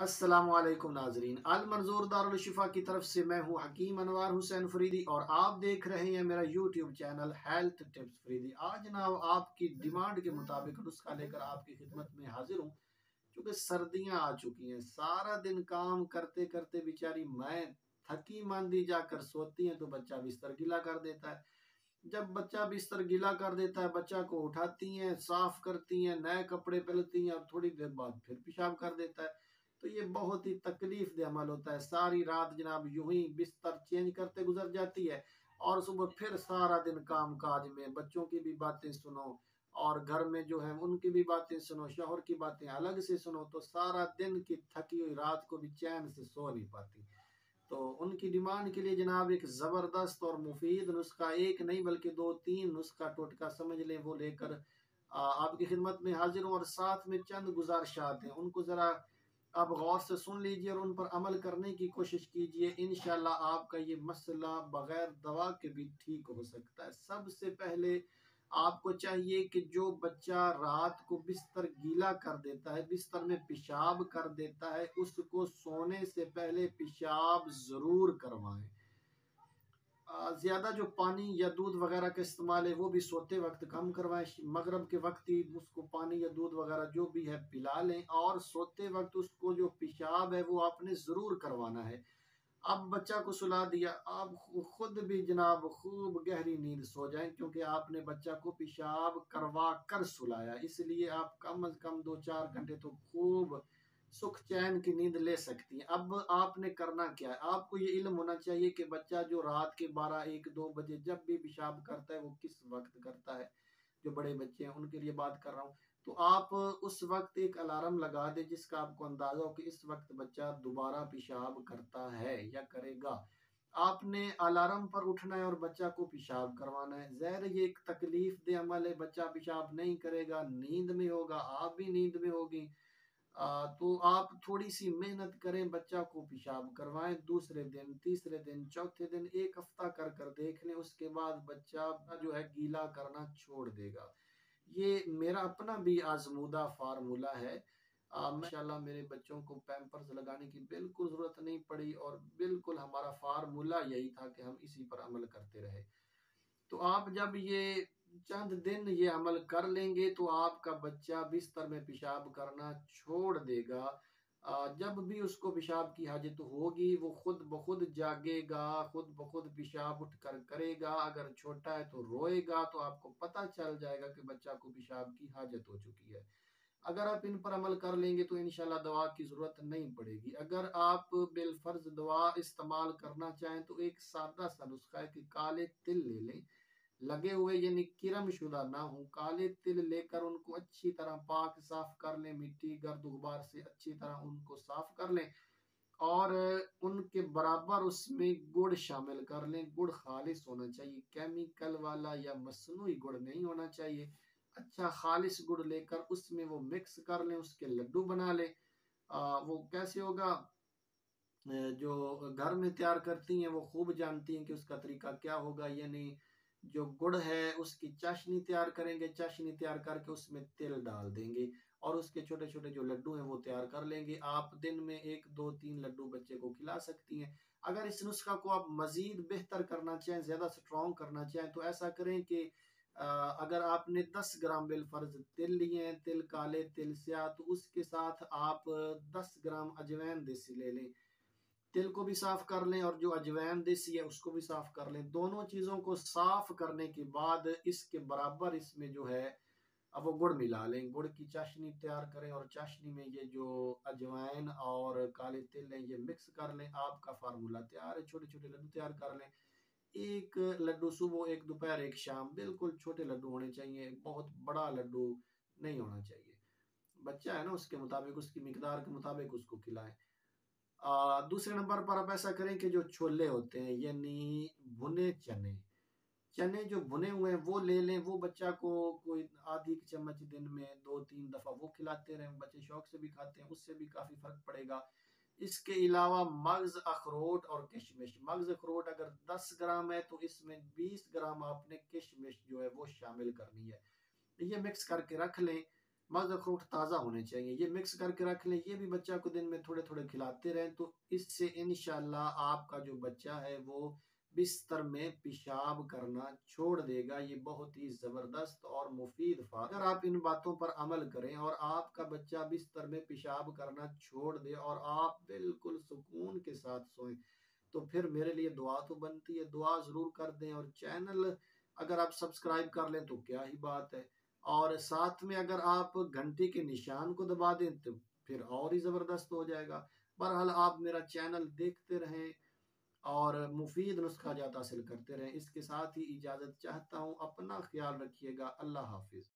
अस्सलामुअलैकुम नाजरीन, अल मंजूर दारुल शिफा की तरफ से मैं हूं हकीम अनवार हुसैन फरीदी और आप देख रहे हैं मेरा YouTube channel health tips Faridi. आज जनाब आपकी डिमांड के मुताबिक नुस्खा लेकर आपकी खिदमत में हाजिर हूं। क्योंकि सर्दियां आ चुकी हैं, सारा दिन काम करते करते बेचारी मैं थकी मांदी जाकर सोती हैं तो बच्चा बिस्तर गीला कर देता है। जब बच्चा बिस्तर गीला कर देता है, बच्चा को उठाती हैं, साफ करती हैं, नए कपड़े पहनती हैं और थोड़ी देर बाद फिर पेशाब कर देता है। तो ये बहुत ही तकलीफ दे अमल होता है। सारी रात जनाब यूं ही बिस्तर चेंज करते गुजर जाती है और सुबह फिर सारा दिन काम काज में बच्चों की भी बातें सुनो और घर में जो है उनकी भी बातें सुनो, शौहर की बातें अलग से सुनो, तो सारा दिन की थकी हुई रात को भी चैन से सो नहीं पाती। तो उनकी डिमांड के लिए जनाब एक ज़बरदस्त और मुफीद नुस्खा, एक नहीं बल्कि दो तीन नुस्खा टोटका समझ लें, वो लेकर आपकी खिदमत में हाजिर हूँ। और साथ में चंद गुजारिशात हैं, उनको ज़रा आप गौर से सुन लीजिए और उन पर अमल करने की कोशिश कीजिए। इंशाल्लाह आपका ये मसला बगैर दवा के भी ठीक हो सकता है। सबसे पहले आपको चाहिए कि जो बच्चा रात को बिस्तर गीला कर देता है, बिस्तर में पेशाब कर देता है, उसको सोने से पहले पेशाब जरूर करवाएं। ज्यादा जो पानी या दूध वगैरह का इस्तेमाल है वो भी सोते वक्त कम करवाएं। मगरब के वक्त ही उसको पानी या दूध वगैरह जो भी है पिला लें और सोते वक्त उसको जो पेशाब है वो आपने जरूर करवाना है। अब बच्चा को सुला दिया, आप खुद भी जनाब खूब गहरी नींद सो जाएं, क्योंकि आपने बच्चा को पेशाब करवा कर सुलाया, इसलिए आप कम अज कम 2-4 घंटे तो खूब सुख चैन की नींद ले सकती हैं। अब आपने करना क्या है, आपको ये इल्म होना चाहिए कि बच्चा जो रात के 12-1-2 बजे जब भी पेशाब करता है वो किस वक्त करता है। जो बड़े बच्चे हैं उनके लिए बात कर रहा हूँ। तो आप उस वक्त एक अलार्म लगा दें जिसका आपको अंदाजा हो कि इस वक्त बच्चा दोबारा पेशाब करता है या करेगा। आपने अलार्म पर उठना है और बच्चा को पेशाब करवाना है। ज़ाहिर ये एक तकलीफ दे अमल है, बच्चा पेशाब नहीं करेगा, नींद में होगा, आप भी नींद में होगी। तो आप थोड़ी सी मेहनत करें, बच्चा को पेशाब करवाएं। दूसरे दिन, तीसरे दिन, चौथे दिन, एक हफ्ता कर कर देख लें, उसके बाद बच्चा जो है गीला करना छोड़ देगा। ये मेरा अपना भी आजमूदा फार्मूला है। माशाल्लाह मेरे बच्चों को पैम्पर्स लगाने की बिल्कुल ज़रूरत नहीं पड़ी और बिल्कुल हमारा फार्मूला यही था कि हम इसी पर अमल करते रहे। तो आप जब ये चंद दिन ये अमल कर लेंगे तो आपका बच्चा बिस्तर में पेशाब करना छोड़ देगा। जब भी उसको पेशाब की हाजत होगी वो खुद ब खुद जागेगा, खुद ब खुद पेशाब उठ कर करेगा। अगर छोटा है तो रोएगा, तो आपको पता चल जाएगा कि बच्चा को पेशाब की हाजत हो चुकी है। अगर आप इन पर अमल कर लेंगे तो इंशाल्लाह दवा की जरूरत नहीं पड़ेगी। अगर आप बिलफर्ज दवा इस्तेमाल करना चाहें तो एक सादा सा नुस्खा है कि काले तिल ले लें, लगे हुए यानी किरम शुदा ना हो। काले तिल लेकर उनको अच्छी तरह पाक साफ कर लें, मिट्टी गर्द गुबार से अच्छी तरह उनको साफ कर लें और उनके बराबर उसमें गुड़ शामिल कर लें। गुड़ खालिस होना चाहिए, केमिकल वाला या मसनूई गुड़ नहीं होना चाहिए। अच्छा खालिस गुड़ लेकर उसमें वो मिक्स कर लें, उसके लड्डू बना लें। वो कैसे होगा, जो घर में तैयार करती हैं वो खूब जानती हैं कि उसका तरीका क्या होगा। यानी जो गुड़ है उसकी चाशनी तैयार करेंगे, चाशनी तैयार करके उसमें तिल डाल देंगे और उसके छोटे छोटे जो लड्डू हैं वो तैयार कर लेंगे। आप दिन में 1-2-3 लड्डू बच्चे को खिला सकती हैं। अगर इस नुस्खा को आप मजीद बेहतर करना चाहें, ज्यादा स्ट्रॉन्ग करना चाहें, तो ऐसा करें कि अगर आपने 10 ग्राम बिलफर्ज तिल लिए हैं, तिल काले तिल स्याह, तो उसके साथ आप 10 ग्राम अजवैन देसी ले लें। तिल को भी साफ कर लें और जो अजवैन देसी है उसको भी साफ कर लें। दोनों चीजों को साफ करने के बाद इसके बराबर इसमें जो है अब वो गुड़ मिला लें, गुड़ की चाशनी तैयार करें और चाशनी में ये जो अजवाइन और काले तिल है ये मिक्स कर लें। आपका फार्मूला तैयार है। छोटे छोटे लड्डू तैयार कर लें, एक लड्डू सुबह, एक दोपहर, एक शाम। बिल्कुल छोटे लड्डू होने चाहिए, बहुत बड़ा लड्डू नहीं होना चाहिए। बच्चा है ना, उसके मुताबिक, उसकी मिकदार के मुताबिक उसको खिलाएं। दूसरे नंबर पर आप ऐसा करें कि जो छोले होते हैं यानी भुने चने, चने जो भुने हुए हैं वो ले लें। वो बच्चा को कोई आधी चम्मच दिन में 2-3 दफा वो खिलाते रहें, बच्चे शौक से भी खाते हैं, उससे भी काफी फर्क पड़ेगा। इसके अलावा मगज अखरोट और किशमिश, मगज अखरोट अगर 10 ग्राम है तो इसमें 20 ग्राम आपने किशमिश जो है वो शामिल करनी है। ये मिक्स करके रख लें। मग अखरोट ताज़ा होने चाहिए, ये मिक्स करके रख लें। ये भी बच्चा को दिन में थोड़े थोड़े खिलाते रहें, तो इससे इंशाल्लाह आपका जो बच्चा है वो बिस्तर में पेशाब करना छोड़ देगा। ये बहुत ही ज़बरदस्त और मुफीद अगर आप इन बातों पर अमल करें और आपका बच्चा बिस्तर में पेशाब करना छोड़ दे और आप बिल्कुल सुकून के साथ सोएं, तो फिर मेरे लिए दुआ तो बनती है। दुआ ज़रूर कर दें और चैनल अगर आप सब्सक्राइब कर लें तो क्या ही बात है, और साथ में अगर आप घंटी के निशान को दबा दें तो फिर और ही ज़बरदस्त हो जाएगा। बहरहाल आप मेरा चैनल देखते रहें और मुफीद नुस्खा जात हासिल करते रहें। इसके साथ ही इजाज़त चाहता हूँ। अपना ख्याल रखिएगा। अल्लाह हाफिज़।